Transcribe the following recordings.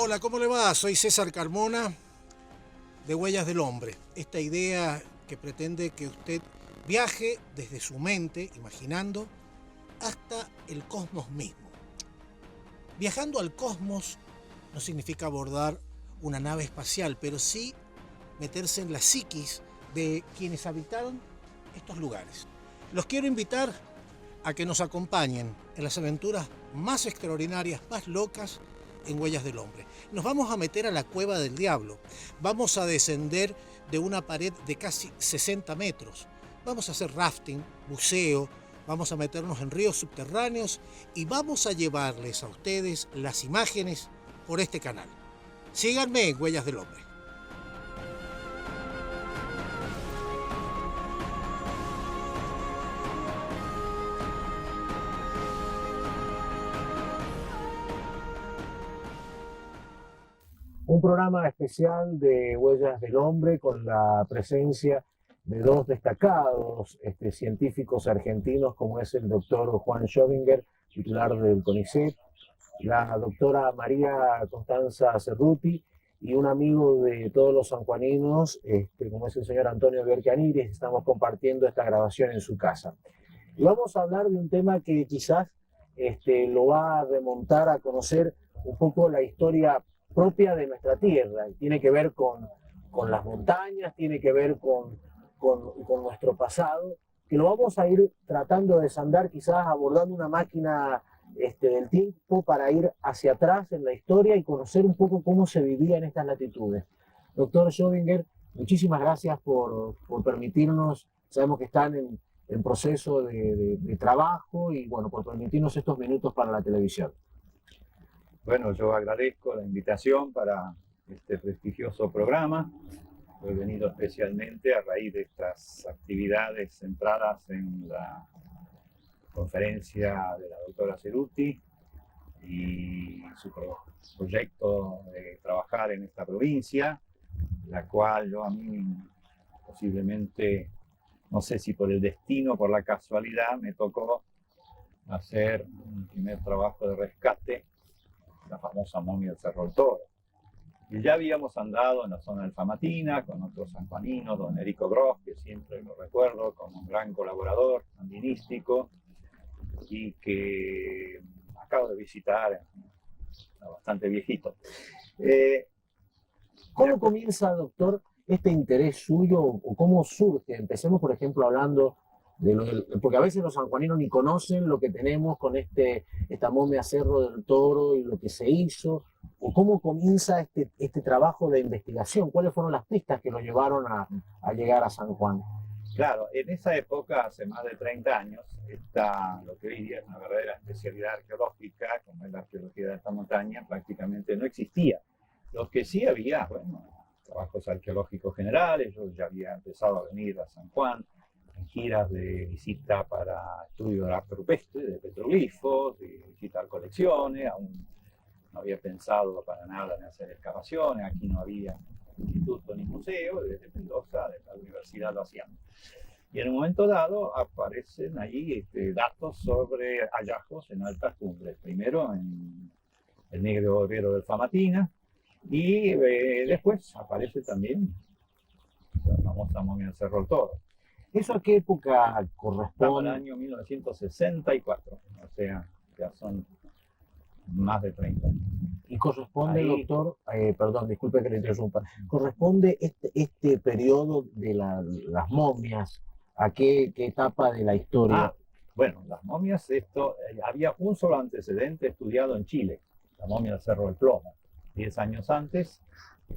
Hola, ¿cómo le va? Soy César Carmona de Huellas del Hombre. Esta idea que pretende que usted viaje desde su mente, imaginando, hasta el cosmos mismo. Viajando al cosmos no significa abordar una nave espacial, pero sí meterse en la psiquis de quienes habitaron estos lugares. Los quiero invitar a que nos acompañen en las aventuras más extraordinarias, más locas en Huellas del Hombre. Nos vamos a meter a la Cueva del Diablo. Vamos a descender de una pared de casi 60 metros. Vamos a hacer rafting, buceo, vamos a meternos en ríos subterráneos y vamos a llevarles a ustedes las imágenes por este canal. Síganme en Huellas del Hombre. Un programa especial de Huellas del Hombre con la presencia de dos destacados científicos argentinos, como es el doctor Juan Schrödinger, titular del CONICET, la doctora María Constanza Cerruti y un amigo de todos los sanjuaninos, como es el señor Antonio Biorcaniris. Estamos compartiendo esta grabación en su casa. Y vamos a hablar de un tema que quizás lo va a remontar a conocer un poco la historia propia de nuestra tierra, y tiene que ver con las montañas, tiene que ver con nuestro pasado, que lo vamos a ir tratando de desandar, quizás abordando una máquina del tiempo para ir hacia atrás en la historia y conocer un poco cómo se vivía en estas latitudes. Doctor Schrödinger, muchísimas gracias por permitirnos, sabemos que están en proceso de trabajo y bueno, por permitirnos estos minutos para la televisión. Bueno, yo agradezco la invitación para este prestigioso programa. He venido especialmente a raíz de estas actividades centradas en la conferencia de la doctora Cerruti y su proyecto de trabajar en esta provincia, la cual a mí posiblemente, no sé si por el destino o por la casualidad, me tocó hacer un primer trabajo de rescate, la famosa momia del Cerro del Toro. Y ya habíamos andado en la zona del Famatina con otros sanjuaninos, don Erico Gross, que siempre lo recuerdo como un gran colaborador andinístico y que acabo de visitar, bastante viejito. ¿Cómo comienza, doctor, este interés suyo o cómo surge? Empecemos, por ejemplo, hablando porque a veces los sanjuaninos ni conocen lo que tenemos con esta momia Cerro del Toro y lo que se hizo, o cómo comienza este trabajo de investigación, cuáles fueron las pistas que lo llevaron a llegar a San Juan. Claro, en esa época, hace más de 30 años, lo que hoy día es una verdadera especialidad arqueológica, como es la arqueología de esta montaña, prácticamente no existía. Lo que sí había, bueno, trabajos arqueológicos generales. Yo ya había empezado a venir a San Juan en giras de visita para estudio de arte rupestre, de petroglifos, de visitar colecciones. Aún no había pensado para nada en hacer excavaciones. Aquí no había instituto ni museo. Desde Mendoza, de la universidad, lo hacían. Y en un momento dado aparecen ahí datos sobre hallazgos en altas cumbres. Primero en el Negro Obrero del Famatina, y después aparece también la famosa momia del Cerro del Toro. ¿Eso a qué época corresponde? Estamos en el año 1964, o sea, ya son más de 30 años. Y corresponde, Ahí, doctor, perdón, disculpe que le interrumpa, corresponde este periodo de las momias a qué etapa de la historia. Bueno, las momias, había un solo antecedente estudiado en Chile, la momia del Cerro del Plomo, 10 años antes,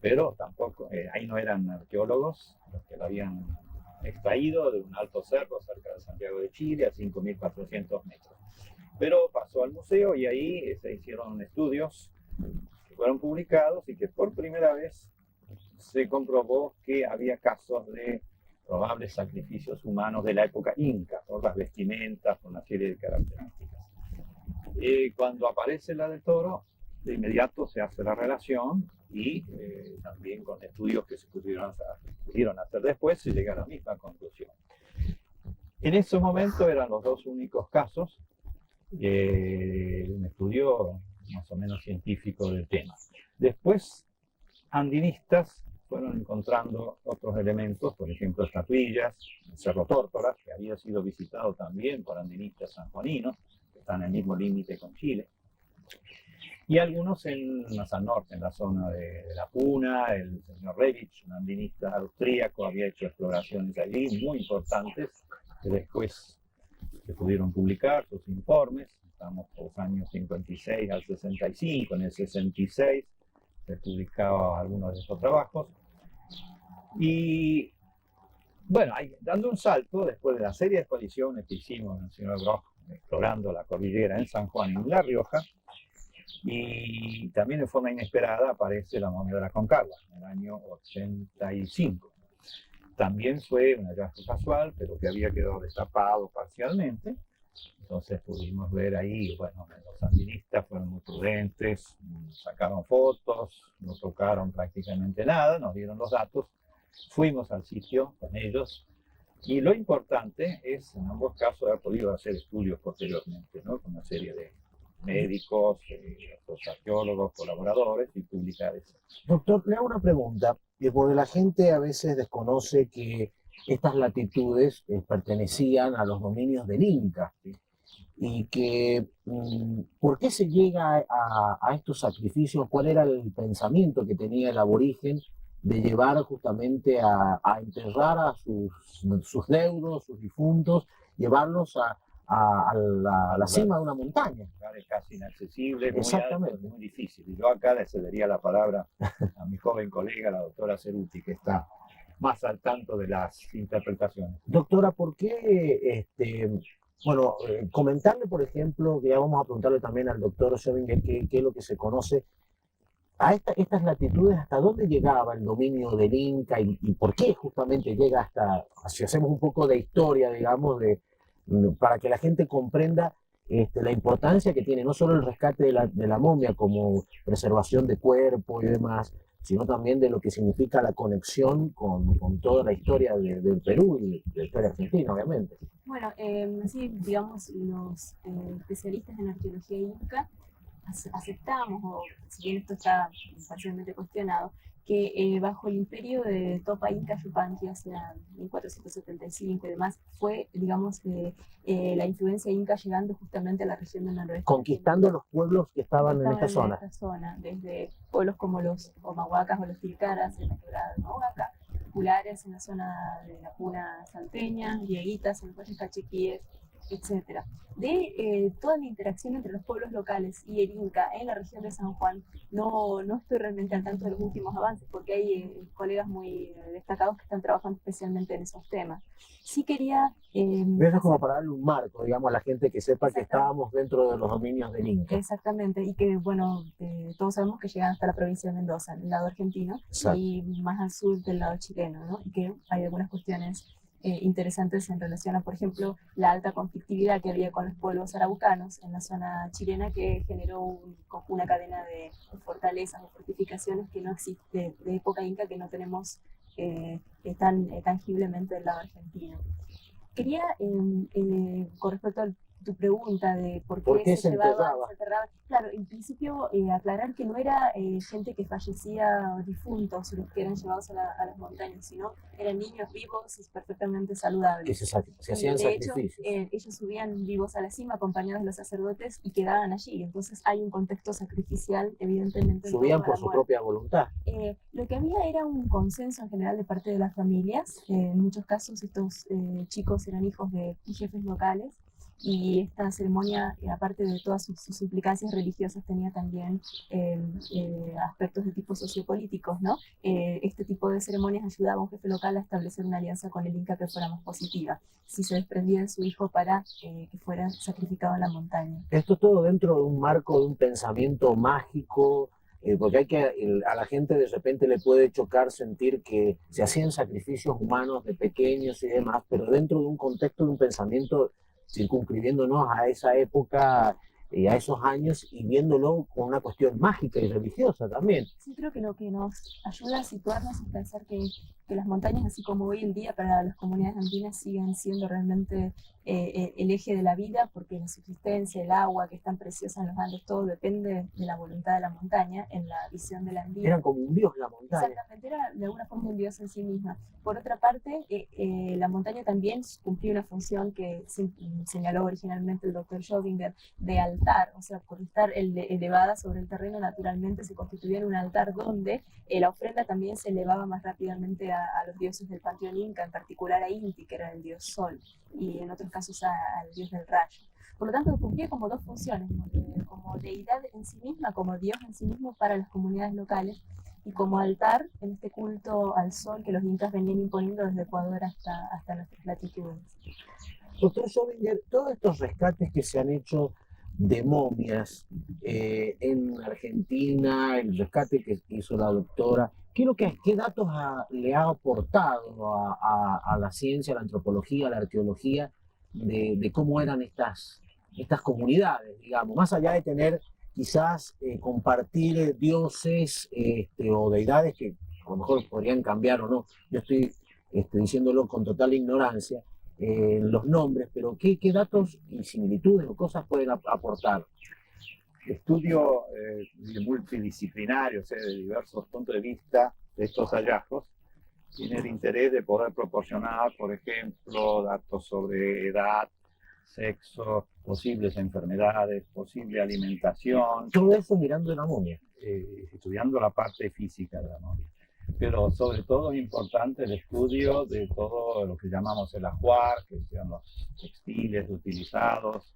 pero tampoco, ahí no eran arqueólogos los que lo habían extraído de un alto cerro cerca de Santiago de Chile, a 5.400 metros. Pero pasó al museo y ahí se hicieron estudios que fueron publicados y que por primera vez se comprobó que había casos de probables sacrificios humanos de la época inca, por las vestimentas, por una serie de características. Cuando aparece la del Toro, de inmediato se hace la relación y también con estudios que se pudieron hacer después se llega a la misma conclusión. En ese momento eran los dos únicos casos, un estudio más o menos científico del tema. Después, andinistas fueron encontrando otros elementos, por ejemplo, estatuillas, el Cerro Tórtola, que había sido visitado también por andinistas sanjuaninos, que están en el mismo límite con Chile, y algunos más al norte, en la zona de La Puna. El señor Revich, un andinista austríaco, había hecho exploraciones allí muy importantes, que después se pudieron publicar sus informes. Estamos por los años 56 al 65, en el 66 se publicaban algunos de esos trabajos. Y bueno, dando un salto, después de la serie de expediciones que hicimos en el señor Groch, explorando la cordillera en San Juan y en La Rioja, y también de forma inesperada aparece la momia de la Aconcagua en el año 85. También fue un hallazgo casual, pero que había quedado destapado parcialmente. Entonces pudimos ver ahí, bueno, los andinistas fueron muy prudentes, sacaron fotos, no tocaron prácticamente nada, nos dieron los datos, fuimos al sitio con ellos, y lo importante es, en ambos casos, haber podido hacer estudios posteriormente, ¿no? Con una serie de médicos, los arqueólogos, colaboradores, y publicar eso. Doctor, le hago una pregunta, porque la gente a veces desconoce que estas latitudes pertenecían a los dominios del Inca, ¿Sí? Y que ¿por qué se llega a estos sacrificios? ¿Cuál era el pensamiento que tenía el aborigen de llevar justamente a enterrar a sus deudos, sus difuntos, llevarlos a la cima de una montaña? Es casi inaccesible, muy Exactamente. alto, muy difícil. Y yo acá le cedería la palabra a mi joven colega, la doctora Ceruti, que está más al tanto de las interpretaciones. Doctora, ¿por qué bueno, comentarle, por ejemplo, que ya vamos a preguntarle también al doctor Schoebinger qué es lo que se conoce a estas latitudes, hasta dónde llegaba el dominio del Inca y por qué justamente llega hasta, si hacemos un poco de historia, digamos, para que la gente comprenda la importancia que tiene no solo el rescate de la momia como preservación de cuerpo y demás, sino también de lo que significa la conexión con toda la historia del Perú y de la historia argentina, obviamente. Bueno, sí, digamos, los especialistas en arqueología inca aceptamos, o si bien esto está parcialmente cuestionado, que bajo el imperio de Topa Inca Yupanqui, o sea, 1475 y demás, fue, digamos, la influencia inca llegando justamente a la región del noroeste. Conquistando los pueblos que estaban en esta zona. Desde pueblos como los Omahuacas o los Tilcaras en la quebrada de Omahuaca, Pulares en la zona de la Puna salteña, Dieguitas en los valles cachiquíes, etc. De toda la interacción entre los pueblos locales y el Inca en la región de San Juan, no estoy realmente al tanto de los últimos avances, porque hay colegas muy destacados que están trabajando especialmente en esos temas. Sí quería... Eso es como para darle un marco, digamos, a la gente que sepa que estábamos dentro de los dominios del Inca. Exactamente, y que, bueno, todos sabemos que llegan hasta la provincia de Mendoza, en el lado argentino, exacto, y más al sur del lado chileno, ¿no? Y que hay algunas cuestiones interesantes en relación a, por ejemplo, la alta conflictividad que había con los pueblos araucanos en la zona chilena, que generó una cadena de fortalezas o fortificaciones que no existe de época inca, que no tenemos tan tangiblemente del lado argentino. Quería, con respecto tu pregunta de por ¿Por qué qué se se llevaban, enterraba? se enterraban. Claro, en principio aclarar que no era gente que fallecía difuntos los que eran llevados a las montañas, sino eran niños vivos y perfectamente Que saludables. se hacían De hecho, sacrificios. ellos subían vivos a la cima acompañados de los sacerdotes y quedaban allí. Entonces hay un contexto sacrificial, evidentemente. Subían por su propia voluntad. Lo que había era un consenso en general de parte de las familias. En muchos casos estos chicos eran hijos de jefes locales y esta ceremonia, aparte de todas sus implicancias religiosas, tenía también aspectos de tipo sociopolíticos, ¿no? Este tipo de ceremonias ayudaba a un jefe local a establecer una alianza con el Inca que fuera más positiva, si se desprendía de su hijo para que fuera sacrificado en la montaña. Esto todo dentro de un marco de un pensamiento mágico, porque a la gente de repente le puede chocar sentir que se hacían sacrificios humanos de pequeños y demás, pero dentro de un contexto de un pensamiento circunscribiéndonos a esa época y a esos años y viéndolo con una cuestión mágica y religiosa también. Sí, creo que lo que nos ayuda a situarnos es pensar que las montañas, así como hoy en día para las comunidades andinas, siguen siendo realmente el eje de la vida, porque la subsistencia, el agua, que es tan preciosa en los Andes, todo depende de la voluntad de la montaña, en la visión del andino. Eran como un dios la montaña. Exactamente, era de alguna forma un dios en sí misma. Por otra parte, la montaña también cumplía una función que señaló originalmente el doctor Schrödinger, de altar, o sea, por estar elevada sobre el terreno, naturalmente se constituía en un altar donde la ofrenda también se elevaba más rápidamente a los dioses del panteón inca, en particular a Inti, que era el dios sol, y en otros casos al dios del rayo. Por lo tanto, cumplía como dos funciones, como deidad en sí misma, como dios en sí mismo para las comunidades locales, y como altar en este culto al sol que los incas venían imponiendo desde Ecuador hasta nuestras latitudes. Doctor Schrödinger, todos estos rescates que se han hecho de momias en Argentina, el rescate que hizo la doctora, ¿qué datos le ha aportado a la ciencia, a la antropología, a la arqueología de cómo eran estas comunidades, digamos, más allá de tener quizás compartir dioses o deidades que a lo mejor podrían cambiar o no? Yo estoy diciéndolo con total ignorancia, los nombres, pero ¿qué datos y similitudes o cosas pueden aportar? Estudio multidisciplinario, o sea, de diversos puntos de vista de estos hallazgos, tiene el interés de poder proporcionar, por ejemplo, datos sobre edad, sexo, posibles enfermedades, posible alimentación. Todo eso mirando la momia. Estudiando la parte física de la momia. Pero sobre todo es importante el estudio de todo lo que llamamos el ajuar, que son los textiles utilizados,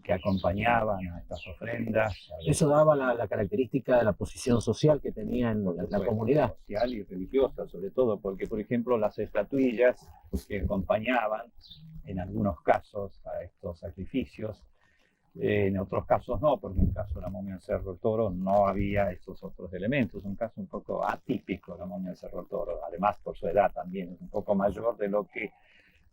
que acompañaban a estas ofrendas. Eso daba la característica de la posición social que tenía en la comunidad. Social y religiosa, sobre todo, porque, por ejemplo, las estatuillas que acompañaban, en algunos casos, a estos sacrificios, en otros casos no, porque en el caso de la momia del Cerro del Toro no había estos otros elementos. Un caso un poco atípico, la momia del Cerro del Toro, además por su edad también, es un poco mayor de lo que,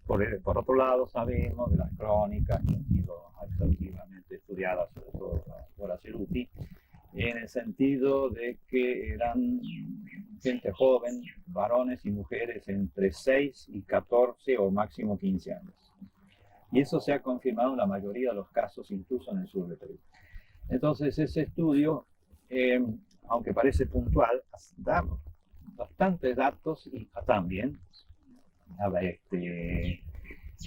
por otro lado, sabemos de las crónicas que han sido exhaustivamente estudiadas, sobre todo por Ceruti, en el sentido de que eran gente joven, varones y mujeres entre 6 y 14 o máximo 15 años. Y eso se ha confirmado en la mayoría de los casos, incluso en el sur de Perú. Entonces, ese estudio, aunque parece puntual, da bastantes datos y también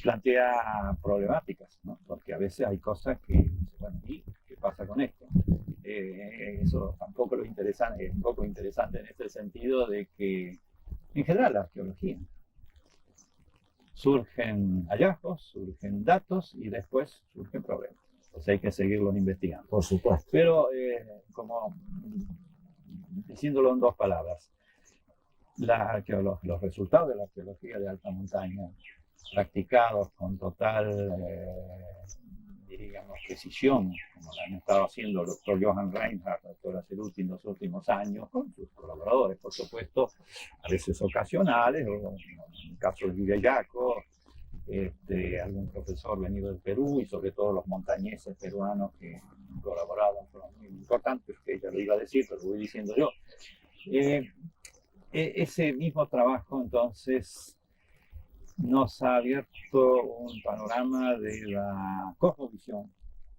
plantea problemáticas, ¿no? Porque a veces hay cosas que, bueno, ¿y qué pasa con esto? Eso tampoco es interesante, es un poco interesante en este sentido de que, en general, la arqueología, surgen hallazgos, surgen datos y después surgen problemas. Entonces hay que seguirlos investigando. Por supuesto. Pero, como diciéndolo en dos palabras, los resultados de la arqueología de alta montaña, practicados con total, diríamos, precisión, como lo han estado haciendo el doctor Johann Reinhardt, la doctora Ceruti en los últimos años, con sus colaboradores, por supuesto, a veces ocasionales, o en el caso de Lidia Yaco, algún profesor venido del Perú y sobre todo los montañeses peruanos que han colaborado, fueron muy importantes, que ella lo iba a decir, pero lo voy diciendo yo. Ese mismo trabajo, entonces, nos ha abierto un panorama de la cosmovisión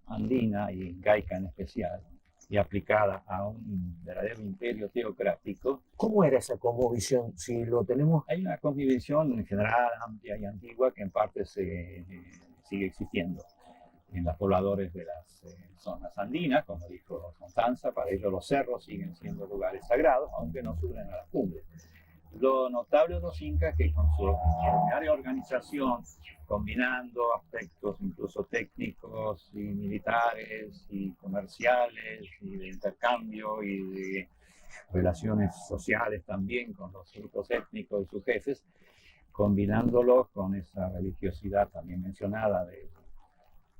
andina y incaica en especial, y aplicada a un verdadero imperio teocrático. ¿Cómo era esa cosmovisión? Si lo tenemos. Hay una cosmovisión en general amplia y antigua que en parte sigue existiendo en los pobladores de las zonas andinas, como dijo Constanza. Para ellos los cerros siguen siendo lugares sagrados, aunque no suben a las cumbres. Lo notable de los incas que con su extraordinaria organización, combinando aspectos incluso técnicos y militares y comerciales y de intercambio y de relaciones sociales también con los grupos étnicos y sus jefes, combinándolo con esa religiosidad también mencionada del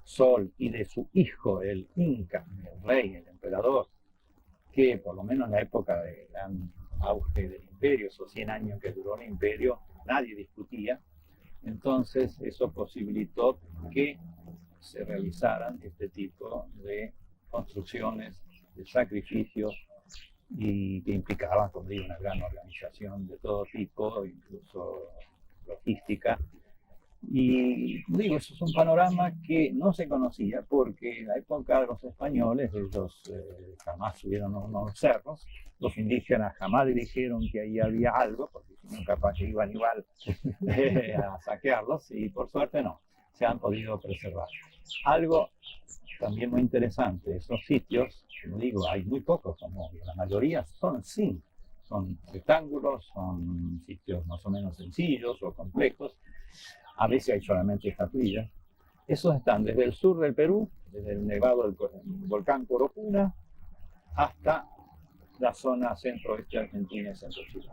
sol y de su hijo, el Inca, el rey, el emperador, que por lo menos en la época del gran auge del imperio, esos 100 años que duró el imperio, nadie discutía. Entonces eso posibilitó que se realizaran este tipo de construcciones, de sacrificios, y que implicaban, como digo, una gran organización de todo tipo, incluso logística. Y digo, eso es un panorama que no se conocía porque en la época de los españoles ellos jamás subieron unos cerros, los indígenas jamás dijeron que ahí había algo, porque si no capaz que iban igual a saquearlos, y por suerte no, se han podido preservar. Algo también muy interesante, esos sitios, como digo, hay muy pocos, como la mayoría son rectángulos, son sitios más o menos sencillos o complejos. A veces hay solamente estatuillas. Esos están desde el sur del Perú, desde el nevado del volcán Coropuna, hasta la zona centro-oeste argentina y centro-chilena.